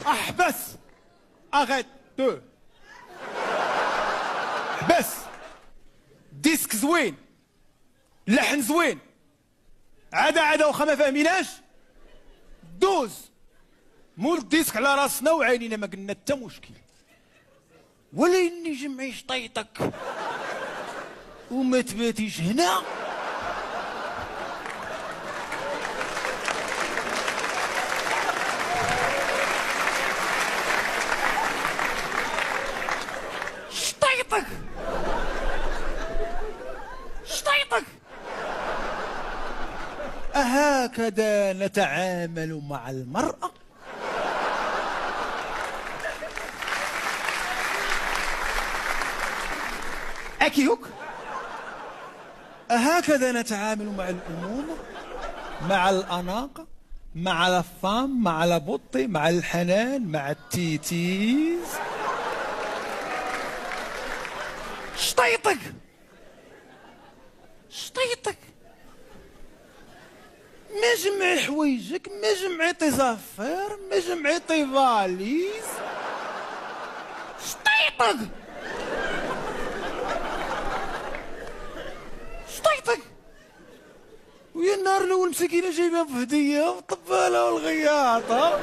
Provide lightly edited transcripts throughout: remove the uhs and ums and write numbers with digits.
احبس اغيت دو حبس. ديسك زوين، اللحن زوين، عاده واخا ما فاهميناش دوز. مول الديسك على راسنا وعينينا ما قلنا حتى مشكل، وليني جمعي شطيطك وما تباتيش هنا. شطيطك أهكذا نتعامل مع المرأة؟ أكيوك أهكذا نتعامل مع الأمومة، مع الأناقة، مع الفام، مع البطي، مع الحنان، مع التيتيز. شطيطك ما جمعي حوايجك، ما جمعيتي زافير، ما جمعيتي فاليز. شطيطك ويا النهار الاول مسكينه جايبها بهديه والطباله والغياطه،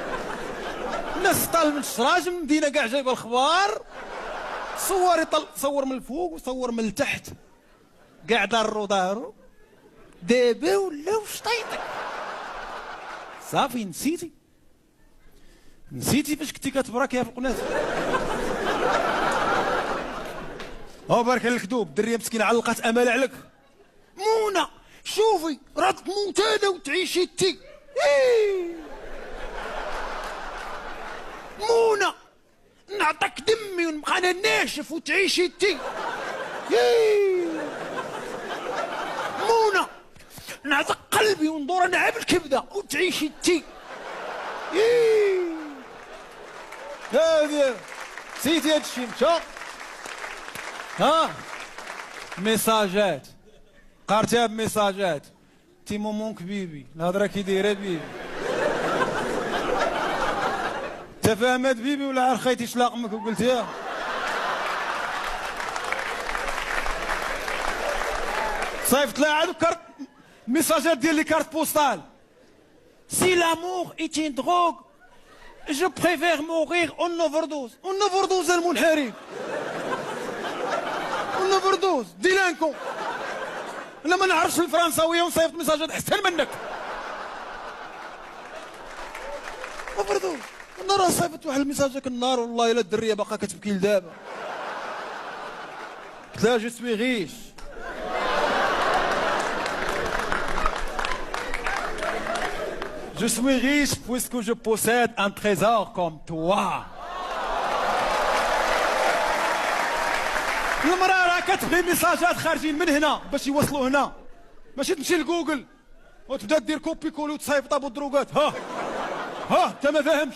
الناس طال من الشراج من المدينه كاع جايبه الخبار، صور من الفوق وصور من التحت، كاع دارو دابا ولاو شطيطك. صافي نسيتي فاش كنتي كتبراكيها في القناه. بارك على الكذوب، الدريه مسكينه علقات امال عليك. منى شوفي راه تموت انا وتعيشي انتي. منى نعطيك دمي ونبقى انا ناشف وتعيشي انتي. منى نعطيك قلبي وندور انا عا بالكبده وتعيشي انتي. هادي نسيتي هادشي مشى. ميساجات قارتيها بميساجات. تي مومونك بيبي، الهضره كي دايره بيبي. تفاهمات بيبي ولا عار خيتي شلاق امك وقلتيها؟ صيفط لها عاد كارت ميساجات ديال لي كارت بوستال. سي لامور ايت ان دروغ جو بريفير مورير اون اوفردوز. اون اوفردوز المنحرف، اون اوفردوز ديلانكو. انا ما نعرفش الفرنساويه ونصيفط ميساجات احسن منك. اوفردوز. انا راه صيفط واحد الميساج النهار والله الا الدريه باقا كتبكي لدابا. قلت لها جو سوي ريش. Je suis riche puisque je possède un trésor comme toi. المرأة راه كتبغي ميساجات خارجين من هنا باش يوصلوا هنا، ماشي تمشي لجوجل وتبدا دير كوبي كولي وتصيفط ابو الدروغات. انت ما فاهمش.